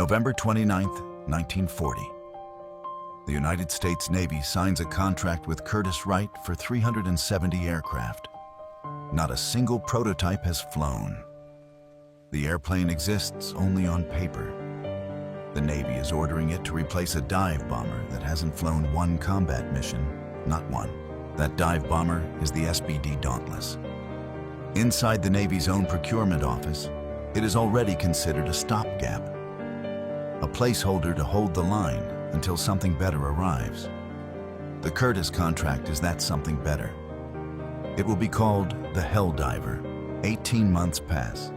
November 29, 1940. The United States Navy signs a contract with Curtiss-Wright for 370 aircraft. Not a single prototype has flown. The airplane exists only on paper. The Navy is ordering it to replace a dive bomber that hasn't flown one combat mission, not one. That dive bomber is the SBD Dauntless. Inside the Navy's own procurement office, it is already considered a stopgap, a placeholder to hold the line until something better arrives. The Curtiss contract is that something better. It will be called the Helldiver. 18 months pass.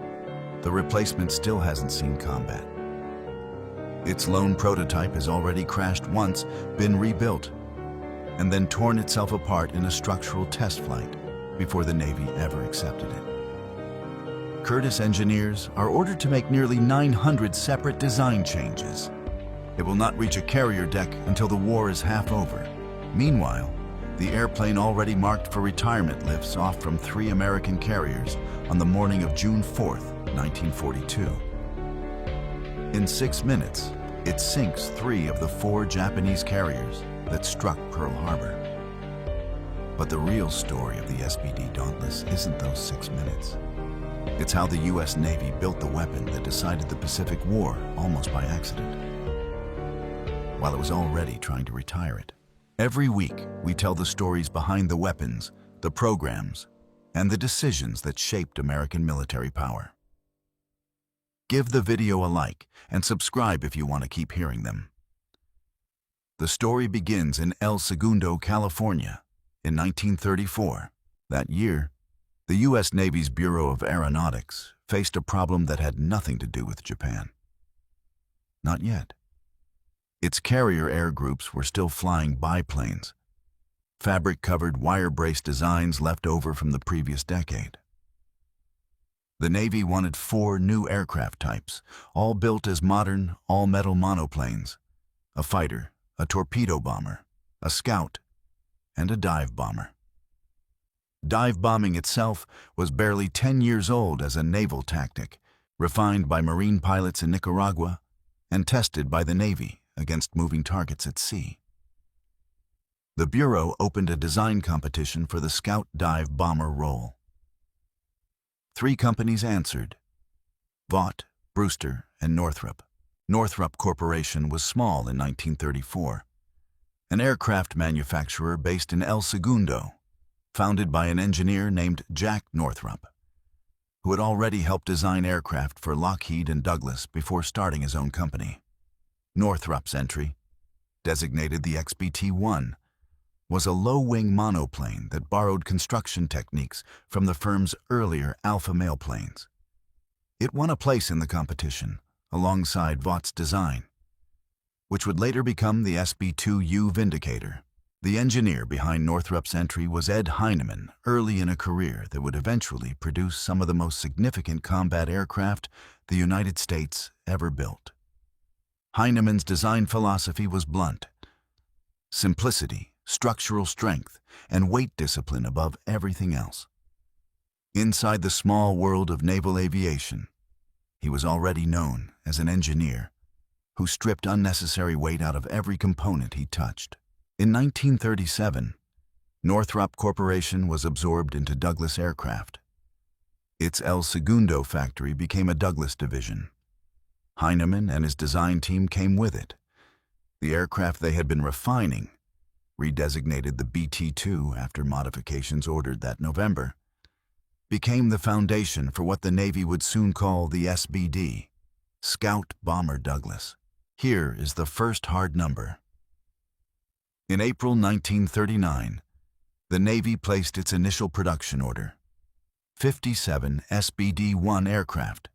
The replacement still hasn't seen combat. Its lone prototype has already crashed once, been rebuilt, and then torn itself apart in a structural test flight before the Navy ever accepted it. Curtiss engineers are ordered to make nearly 900 separate design changes. It will not reach a carrier deck until the war is half over. Meanwhile, the airplane already marked for retirement lifts off from 3 American carriers on the morning of June 4th, 1942. In 6 minutes, it sinks 3 of the 4 Japanese carriers that struck Pearl Harbor. But the real story of the SBD Dauntless isn't those 6 minutes. It's how the US Navy built the weapon that decided the Pacific War almost by accident, while it was already trying to retire it. Every week, we tell the stories behind the weapons, the programs, and the decisions that shaped American military power. Give the video a like and subscribe if you want to keep hearing them. The story begins in El Segundo, California, in 1934. That year, the U.S. Navy's Bureau of Aeronautics faced a problem that had nothing to do with Japan. Not yet. Its carrier air groups were still flying biplanes, fabric-covered wire-brace designs left over from the previous decade. The Navy wanted 4 new aircraft types, all built as modern, all-metal monoplanes: a fighter, a torpedo bomber, a scout, and a dive bomber. Dive bombing itself was barely 10 years old as a naval tactic, refined by Marine pilots in Nicaragua and tested by the Navy against moving targets at sea. The Bureau opened a design competition for the Scout dive bomber role. 3 companies answered: Vought, Brewster, and Northrop. Northrop Corporation was small in 1934, an aircraft manufacturer based in El Segundo, founded by an engineer named Jack Northrop, who had already helped design aircraft for Lockheed and Douglas before starting his own company. Northrop's entry, designated the XBT-1, was a low-wing monoplane that borrowed construction techniques from the firm's earlier Alpha Male planes. It won a place in the competition, alongside Vaught's design, which would later become the SB-2U Vindicator. The engineer behind Northrop's entry was Ed Heinemann, early in a career that would eventually produce some of the most significant combat aircraft the United States ever built. Heinemann's design philosophy was blunt: simplicity, structural strength, and weight discipline above everything else. Inside the small world of naval aviation, he was already known as an engineer who stripped unnecessary weight out of every component he touched. In 1937, Northrop Corporation was absorbed into Douglas Aircraft. Its El Segundo factory became a Douglas division. Heinemann and his design team came with it. The aircraft they had been refining, redesignated the BT-2 after modifications ordered that November, became the foundation for what the Navy would soon call the SBD, Scout Bomber Douglas. Here is the first hard number. In April 1939, the Navy placed its initial production order: 57 SBD-1 aircraft,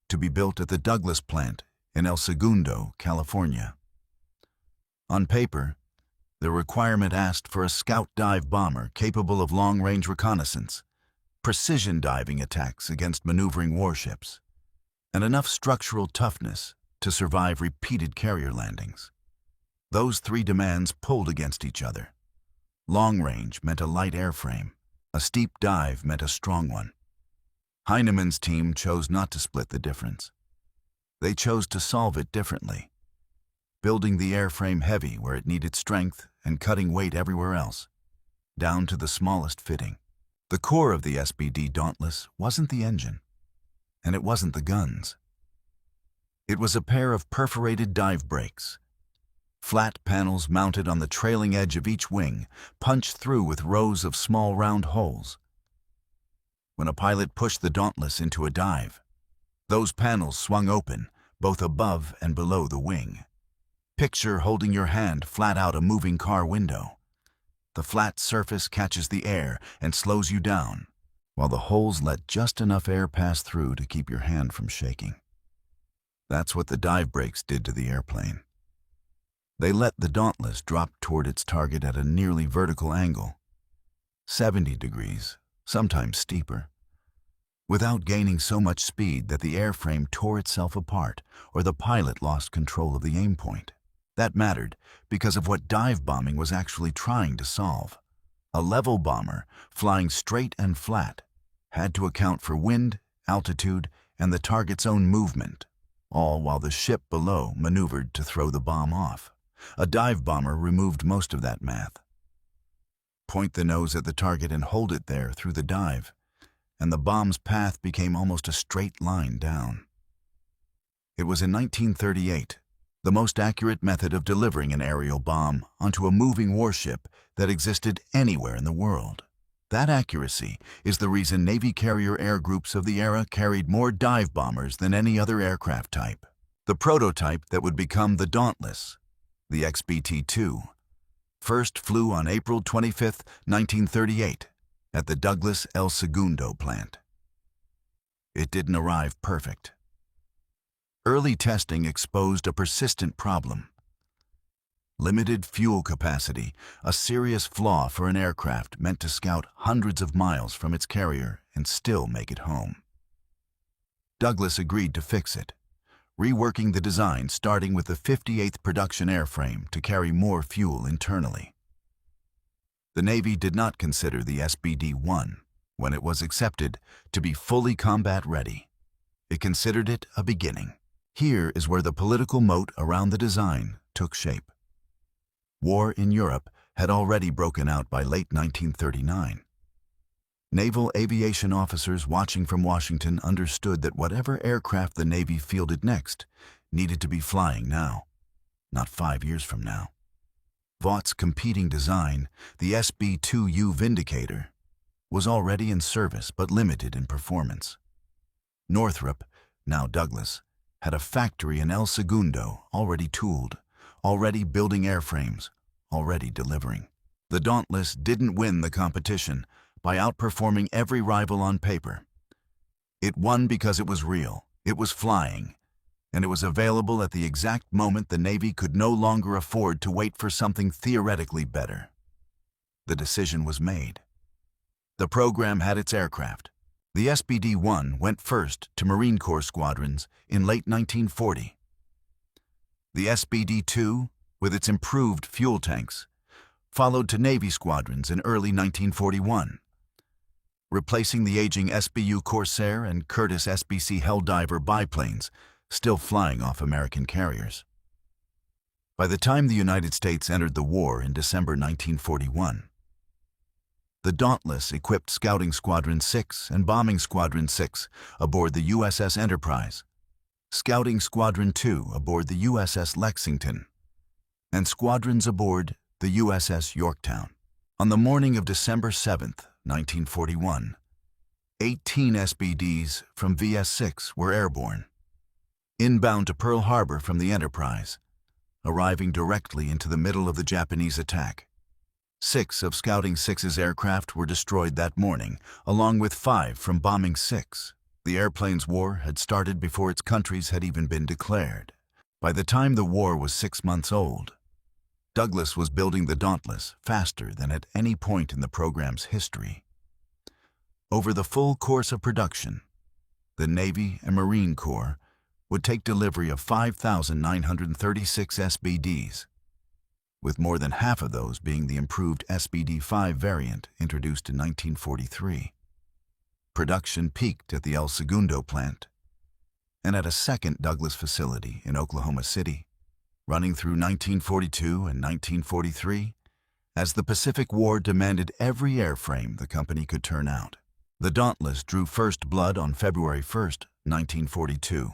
to be built at the Douglas plant in El Segundo, California. On paper, the requirement asked for a scout dive bomber capable of long-range reconnaissance, precision diving attacks against maneuvering warships, and enough structural toughness to survive repeated carrier landings. Those 3 demands pulled against each other. Long range meant a light airframe. A steep dive meant a strong one. Heinemann's team chose not to split the difference. They chose to solve it differently, building the airframe heavy where it needed strength and cutting weight everywhere else, down to the smallest fitting. The core of the SBD Dauntless wasn't the engine, and it wasn't the guns. It was a pair of perforated dive brakes, flat panels mounted on the trailing edge of each wing, punched through with rows of small round holes. When a pilot pushed the Dauntless into a dive, those panels swung open, both above and below the wing. Picture holding your hand flat out a moving car window. The flat surface catches the air and slows you down, while the holes let just enough air pass through to keep your hand from shaking. That's what the dive brakes did to the airplane. They let the Dauntless drop toward its target at a nearly vertical angle, 70 degrees, sometimes steeper, without gaining so much speed that the airframe tore itself apart or the pilot lost control of the aim point. That mattered because of what dive bombing was actually trying to solve. A level bomber, flying straight and flat, had to account for wind, altitude, and the target's own movement, all while the ship below maneuvered to throw the bomb off. A dive bomber removed most of that math. Point the nose at the target and hold it there through the dive, and the bomb's path became almost a straight line down. It was in 1938, the most accurate method of delivering an aerial bomb onto a moving warship that existed anywhere in the world. That accuracy is the reason Navy carrier air groups of the era carried more dive bombers than any other aircraft type. The prototype that would become the Dauntless, the XBT-2, first flew on April 25, 1938, at the Douglas El Segundo plant. It didn't arrive perfect. Early testing exposed a persistent problem. Limited fuel capacity, a serious flaw for an aircraft meant to scout hundreds of miles from its carrier and still make it home. Douglas agreed to fix it, reworking the design starting with the 58th production airframe to carry more fuel internally. The Navy did not consider the SBD-1, when it was accepted, to be fully combat ready. It considered it a beginning. Here is where the political moat around the design took shape. War in Europe had already broken out by late 1939. Naval aviation officers watching from Washington understood that whatever aircraft the Navy fielded next needed to be flying now, not 5 years from now. Vaught's competing design, the SB-2U Vindicator, was already in service but limited in performance. Northrop, now Douglas, had a factory in El Segundo already tooled, already building airframes, already delivering. The Dauntless didn't win the competition by outperforming every rival on paper. It won because it was real, it was flying, and it was available at the exact moment the Navy could no longer afford to wait for something theoretically better. The decision was made. The program had its aircraft. The SBD-1 went first to Marine Corps squadrons in late 1940. The SBD-2, with its improved fuel tanks, followed to Navy squadrons in early 1941, replacing the aging SBU Corsair and Curtiss SBC Helldiver biplanes still flying off American carriers. By the time the United States entered the war in December 1941, the Dauntless equipped Scouting Squadron 6 and Bombing Squadron 6 aboard the USS Enterprise, Scouting Squadron 2 aboard the USS Lexington, and squadrons aboard the USS Yorktown. On the morning of December 7, 1941, 18 SBDs from VS-6 were airborne, inbound to Pearl Harbor from the Enterprise, arriving directly into the middle of the Japanese attack. 6 of Scouting 6's aircraft were destroyed that morning, along with 5 from Bombing 6. The airplane's war had started before its countries had even been declared. By the time the war was 6 months old, Douglas was building the Dauntless faster than at any point in the program's history. Over the full course of production, the Navy and Marine Corps would take delivery of 5,936 SBDs, with more than half of those being the improved SBD-5 variant introduced in 1943. Production peaked at the El Segundo plant. and at a second Douglas facility in Oklahoma City, running through 1942 and 1943, as the Pacific War demanded every airframe the company could turn out. The Dauntless drew first blood on February 1, 1942,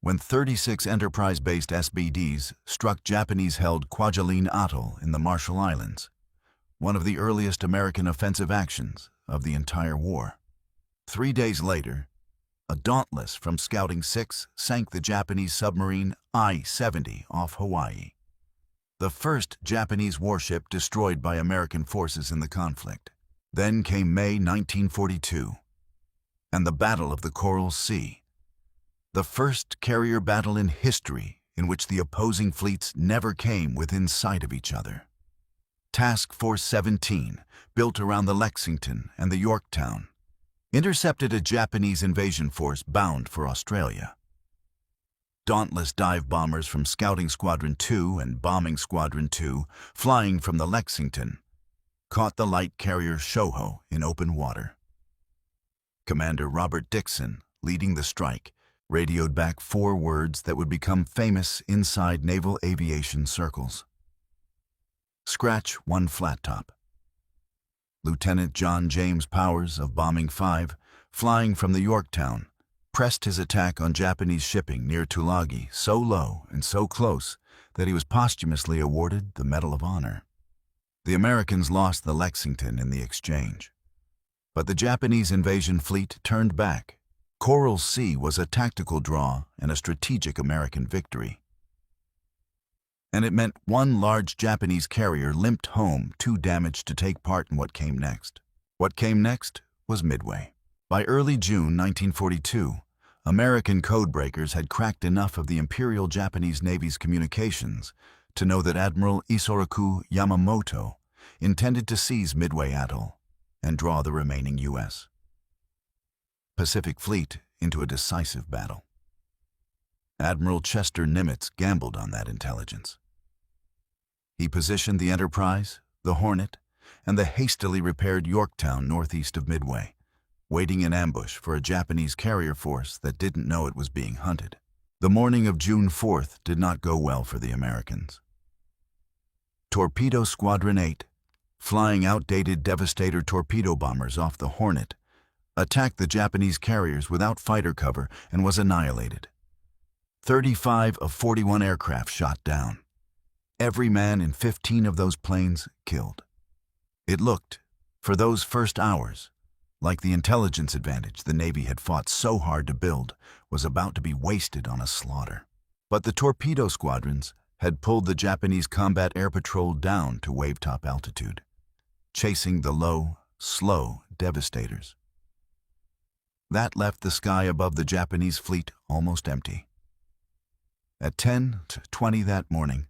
when 36 Enterprise-based SBDs struck Japanese-held Kwajalein Atoll in the Marshall Islands, one of the earliest American offensive actions of the entire war. 3 days later, a Dauntless from Scouting 6 sank the Japanese submarine I-70 off Hawaii, the first Japanese warship destroyed by American forces in the conflict. Then came May 1942, and the Battle of the Coral Sea, the first carrier battle in history in which the opposing fleets never came within sight of each other. Task Force 17, built around the Lexington and the Yorktown, intercepted a Japanese invasion force bound for Australia. Dauntless dive bombers from Scouting Squadron 2 and Bombing Squadron 2, flying from the Lexington, caught the light carrier Shoho in open water. Commander Robert Dixon, leading the strike, radioed back 4 words that would become famous inside naval aviation circles. Scratch 1 flat top. Lieutenant John James Powers of Bombing 5, flying from the Yorktown, pressed his attack on Japanese shipping near Tulagi so low and so close that he was posthumously awarded the Medal of Honor. The Americans lost the Lexington in the exchange, but the Japanese invasion fleet turned back. Coral Sea was a tactical draw and a strategic American victory. And it meant one large Japanese carrier limped home too damaged to take part in what came next. What came next was Midway. By early June 1942, American codebreakers had cracked enough of the Imperial Japanese Navy's communications to know that Admiral Isoroku Yamamoto intended to seize Midway Atoll and draw the remaining U.S. Pacific Fleet into a decisive battle. Admiral Chester Nimitz gambled on that intelligence. He positioned the Enterprise, the Hornet, and the hastily repaired Yorktown northeast of Midway, waiting in ambush for a Japanese carrier force that didn't know it was being hunted. The morning of June 4th did not go well for the Americans. Torpedo Squadron 8, flying outdated Devastator torpedo bombers off the Hornet, attacked the Japanese carriers without fighter cover and was annihilated. 35 of 41 aircraft shot down. Every man in 15 of those planes killed. It looked, for those first hours, like the intelligence advantage the Navy had fought so hard to build was about to be wasted on a slaughter. But the torpedo squadrons had pulled the Japanese combat air patrol down to wave-top altitude, chasing the low, slow Devastators. That left the sky above the Japanese fleet almost empty. At 10:20 that morning,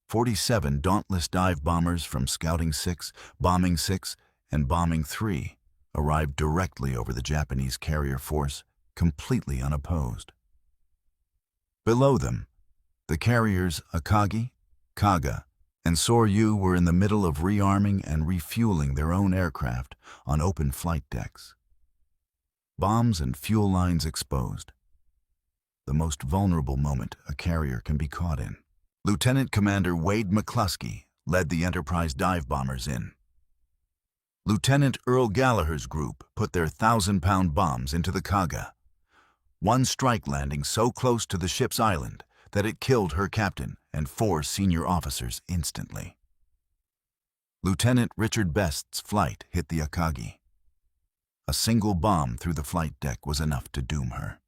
47 Dauntless dive bombers from Scouting 6, Bombing 6, and Bombing 3 arrived directly over the Japanese carrier force, completely unopposed. Below them, the carriers Akagi, Kaga, and Soryu were in the middle of rearming and refueling their own aircraft on open flight decks. Bombs and fuel lines exposed. The most vulnerable moment a carrier can be caught in. Lieutenant Commander Wade McCluskey led the Enterprise dive bombers in. Lieutenant Earl Gallagher's group put their 1,000-pound bombs into the Kaga, one strike landing so close to the ship's island that it killed her captain and 4 senior officers instantly. Lieutenant Richard Best's flight hit the Akagi. A single bomb through the flight deck was enough to doom her.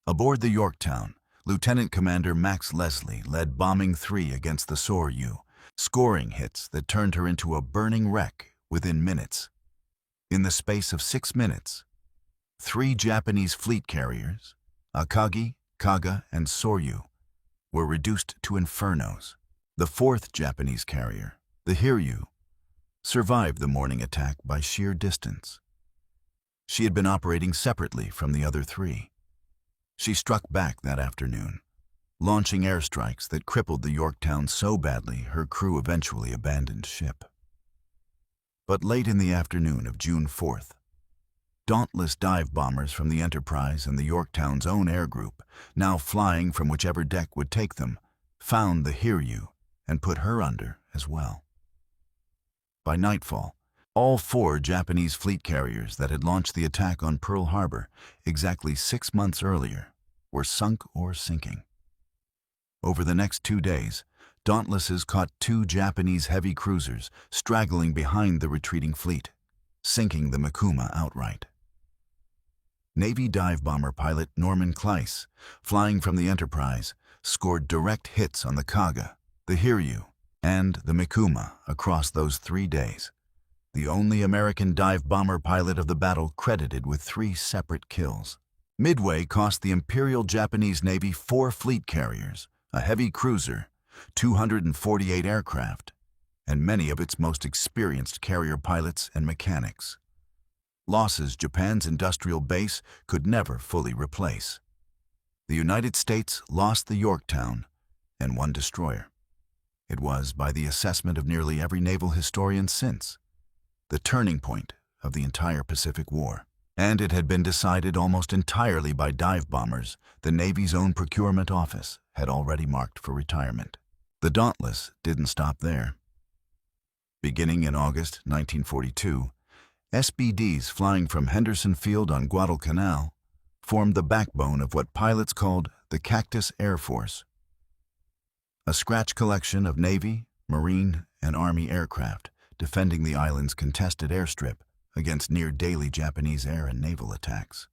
Aboard the Yorktown, Lieutenant Commander Max Leslie led Bombing 3 against the Soryu, scoring hits that turned her into a burning wreck within minutes. In the space of 6 minutes, 3 Japanese fleet carriers, Akagi, Kaga, and Soryu, were reduced to infernos. The 4th Japanese carrier, the Hiryu, survived the morning attack by sheer distance. She had been operating separately from the other 3. She struck back that afternoon, launching airstrikes that crippled the Yorktown so badly her crew eventually abandoned ship. But late in the afternoon of June 4th, Dauntless dive bombers from the Enterprise and the Yorktown's own air group, now flying from whichever deck would take them, found the Hiryu and put her under as well. By nightfall, all 4 Japanese fleet carriers that had launched the attack on Pearl Harbor exactly 6 months earlier were sunk or sinking. Over the next 2 days, Dauntlesses caught 2 Japanese heavy cruisers straggling behind the retreating fleet, sinking the Mikuma outright. Navy dive bomber pilot Norman Kleiss, flying from the Enterprise, scored direct hits on the Kaga, the Hiryu, and the Mikuma across those 3 days. The only American dive bomber pilot of the battle credited with 3 separate kills. Midway cost the Imperial Japanese Navy 4 fleet carriers, a heavy cruiser, 248 aircraft, and many of its most experienced carrier pilots and mechanics. Losses Japan's industrial base could never fully replace. The United States lost the Yorktown and 1 destroyer. It was, by the assessment of nearly every naval historian since, the turning point of the entire Pacific War. And it had been decided almost entirely by dive bombers the Navy's own procurement office had already marked for retirement. The Dauntless didn't stop there. Beginning in August 1942, SBDs flying from Henderson Field on Guadalcanal formed the backbone of what pilots called the Cactus Air Force, a scratch collection of Navy, Marine, and Army aircraft defending the island's contested airstrip against near-daily Japanese air and naval attacks.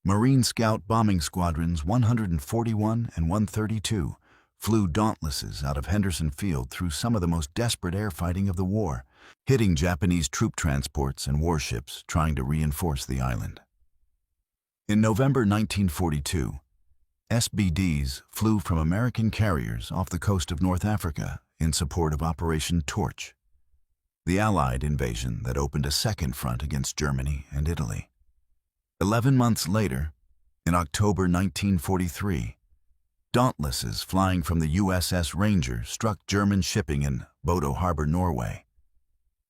Marine Scout Bombing Squadrons 141 and 132 flew Dauntlesses out of Henderson Field through some of the most desperate air fighting of the war, hitting Japanese troop transports and warships trying to reinforce the island. In November 1942, SBDs flew from American carriers off the coast of North Africa in support of Operation Torch, the Allied invasion that opened a second front against Germany and Italy. 11 months later, in October 1943, Dauntlesses flying from the USS Ranger struck German shipping in Bodo Harbor, Norway,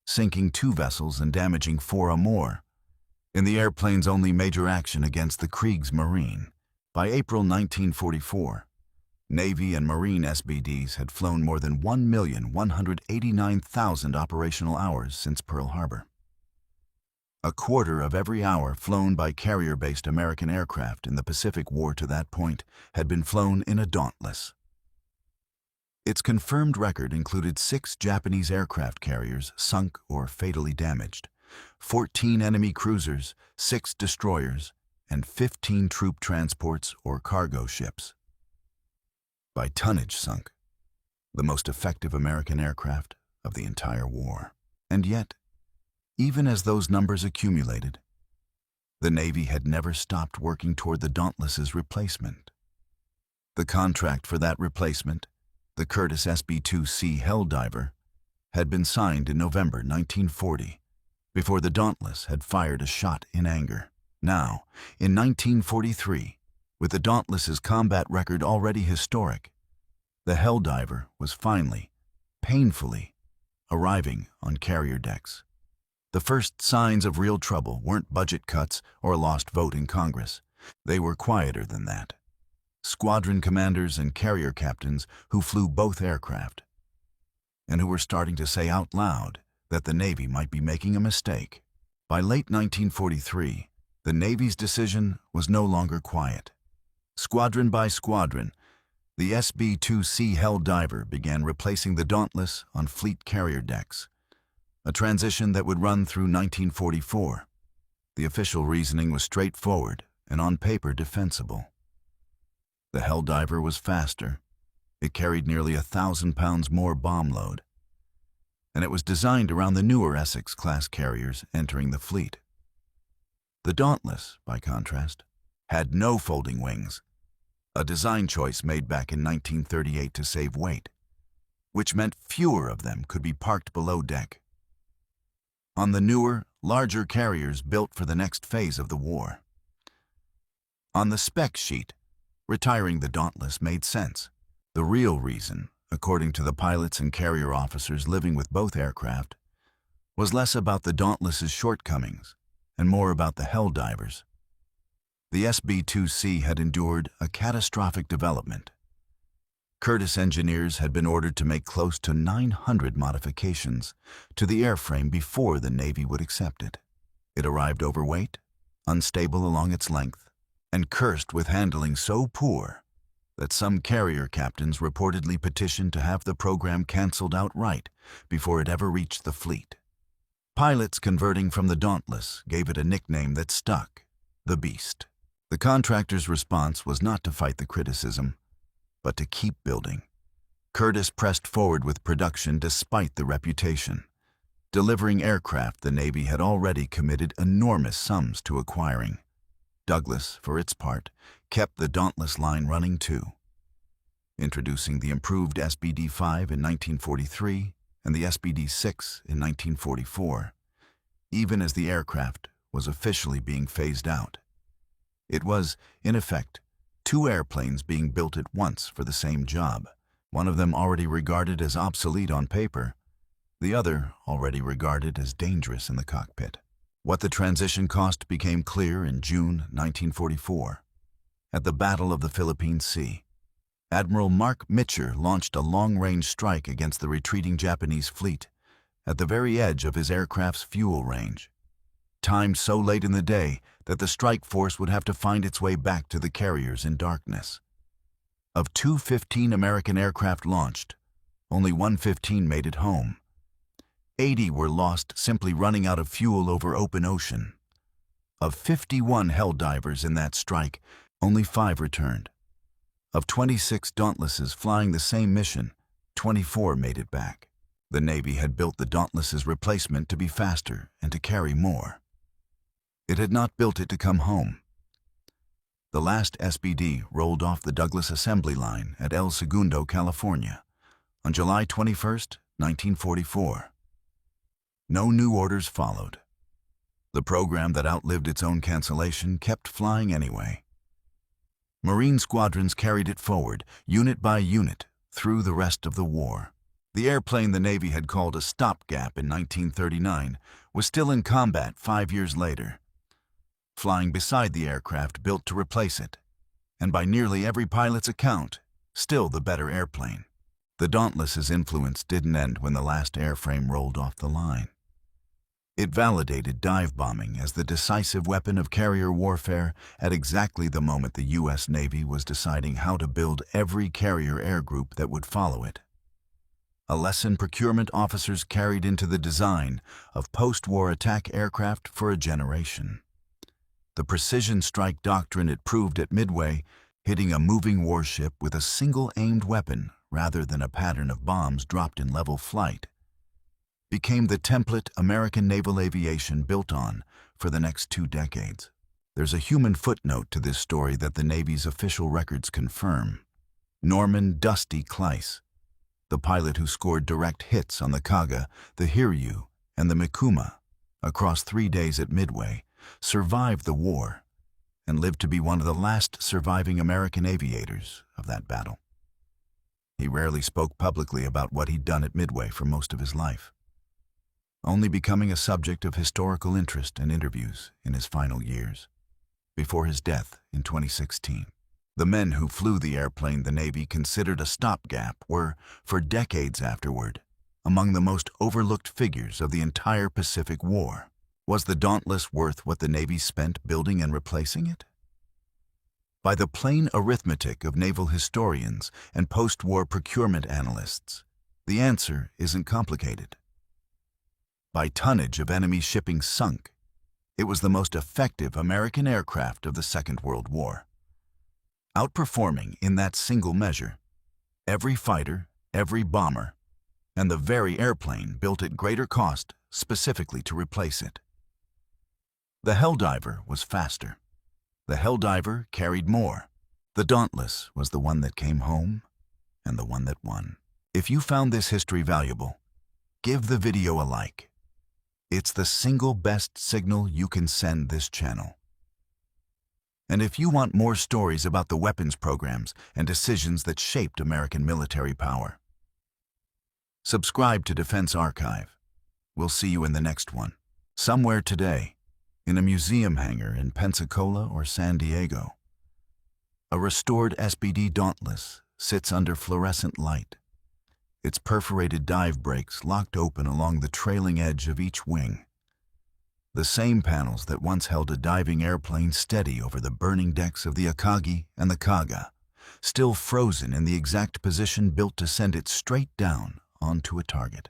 sinking 2 vessels and damaging 4 more, in the airplane's only major action against the Kriegsmarine. By April 1944, Navy and Marine SBDs had flown more than 1,189,000 operational hours since Pearl Harbor. A quarter of every hour flown by carrier-based American aircraft in the Pacific War to that point had been flown in a Dauntless. Its confirmed record included 6 Japanese aircraft carriers sunk or fatally damaged, 14 enemy cruisers, 6 destroyers, and 15 troop transports or cargo ships. By tonnage sunk, the most effective American aircraft of the entire war. And yet, even as those numbers accumulated, the Navy had never stopped working toward the Dauntless's replacement. The contract for that replacement, the Curtiss SB-2C Helldiver, had been signed in November 1940, before the Dauntless had fired a shot in anger. Now, in 1943, with the Dauntless's combat record already historic, the Helldiver was finally, painfully, arriving on carrier decks. The first signs of real trouble weren't budget cuts or a lost vote in Congress. They were quieter than that. Squadron commanders and carrier captains who flew both aircraft, and who were starting to say out loud that the Navy might be making a mistake. By late 1943, the Navy's decision was no longer quiet. Squadron by squadron, the SB-2C Helldiver began replacing the Dauntless on fleet carrier decks, a transition that would run through 1944. The official reasoning was straightforward and on paper defensible. The Helldiver was faster, it carried nearly 1,000 pounds more bomb load, and it was designed around the newer Essex-class carriers entering the fleet. The Dauntless, by contrast, had no folding wings, a design choice made back in 1938 to save weight, which meant fewer of them could be parked below deck, on the newer, larger carriers built for the next phase of the war. On the spec sheet, retiring the Dauntless made sense. The real reason, according to the pilots and carrier officers living with both aircraft, was less about the Dauntless's shortcomings and more about the Helldivers. The SB-2C had endured a catastrophic development. Curtiss engineers had been ordered to make close to 900 modifications to the airframe before the Navy would accept it. It arrived overweight, unstable along its length, and cursed with handling so poor that some carrier captains reportedly petitioned to have the program canceled outright before it ever reached the fleet. Pilots converting from the Dauntless gave it a nickname that stuck: the Beast. The contractor's response was not to fight the criticism, but to keep building. Curtiss pressed forward with production despite the reputation, delivering aircraft the Navy had already committed enormous sums to acquiring. Douglas, for its part, kept the Dauntless line running too, introducing the improved SBD-5 in 1943 and the SBD-6 in 1944, even as the aircraft was officially being phased out. It was, in effect, two airplanes being built at once for the same job, one of them already regarded as obsolete on paper, the other already regarded as dangerous in the cockpit. What the transition cost became clear in June 1944. At the Battle of the Philippine Sea, Admiral Mark Mitcher launched a long-range strike against the retreating Japanese fleet at the very edge of his aircraft's fuel range, timed so late in the day that the strike force would have to find its way back to the carriers in darkness. Of 215 American aircraft launched, only 115 made it home. 80 were lost simply running out of fuel over open ocean. Of 51 Helldivers in that strike, only 5 returned. Of 26 Dauntlesses flying the same mission, 24 made it back. The Navy had built the Dauntless's replacement to be faster and to carry more. It had not built it to come home. The last SBD rolled off the Douglas assembly line at El Segundo, California, on July 21, 1944. No new orders followed. The program that outlived its own cancellation kept flying anyway. Marine squadrons carried it forward, unit by unit, through the rest of the war. The airplane the Navy had called a stopgap in 1939 was still in combat 5 years later, flying beside the aircraft built to replace it, and by nearly every pilot's account, still the better airplane. The Dauntless's influence didn't end when the last airframe rolled off the line. It validated dive bombing as the decisive weapon of carrier warfare at exactly the moment the U.S. Navy was deciding how to build every carrier air group that would follow it. A lesson procurement officers carried into the design of post-war attack aircraft for a generation. The precision strike doctrine it proved at Midway, hitting a moving warship with a single aimed weapon rather than a pattern of bombs dropped in level flight, became the template American naval aviation built on for the next 2 decades. There's a human footnote to this story that the Navy's official records confirm. Norman "Dusty" Kleiss, the pilot who scored direct hits on the Kaga, the Hiryu, and the Mikuma across 3 days at Midway, survived the war and lived to be one of the last surviving American aviators of that battle. He rarely spoke publicly about what he'd done at Midway for most of his life, only becoming a subject of historical interest and interviews in his final years, before his death in 2016. The men who flew the airplane the Navy considered a stopgap were, for decades afterward, among the most overlooked figures of the entire Pacific War. Was the Dauntless worth what the Navy spent building and replacing it? By the plain arithmetic of naval historians and post-war procurement analysts, the answer isn't complicated. By tonnage of enemy shipping sunk, it was the most effective American aircraft of the Second World War, outperforming in that single measure every fighter, every bomber, and the very airplane built at greater cost specifically to replace it. The Helldiver was faster. The Helldiver carried more. The Dauntless was the one that came home and the one that won. If you found this history valuable, give the video a like. It's the single best signal you can send this channel. And if you want more stories about the weapons programs and decisions that shaped American military power, subscribe to Defense Archive. We'll see you in the next one. Somewhere today, in a museum hangar in Pensacola or San Diego. A restored SBD Dauntless sits under fluorescent light, its perforated dive brakes locked open along the trailing edge of each wing. The same panels that once held a diving airplane steady over the burning decks of the Akagi and the Kaga, still frozen in the exact position built to send it straight down onto a target.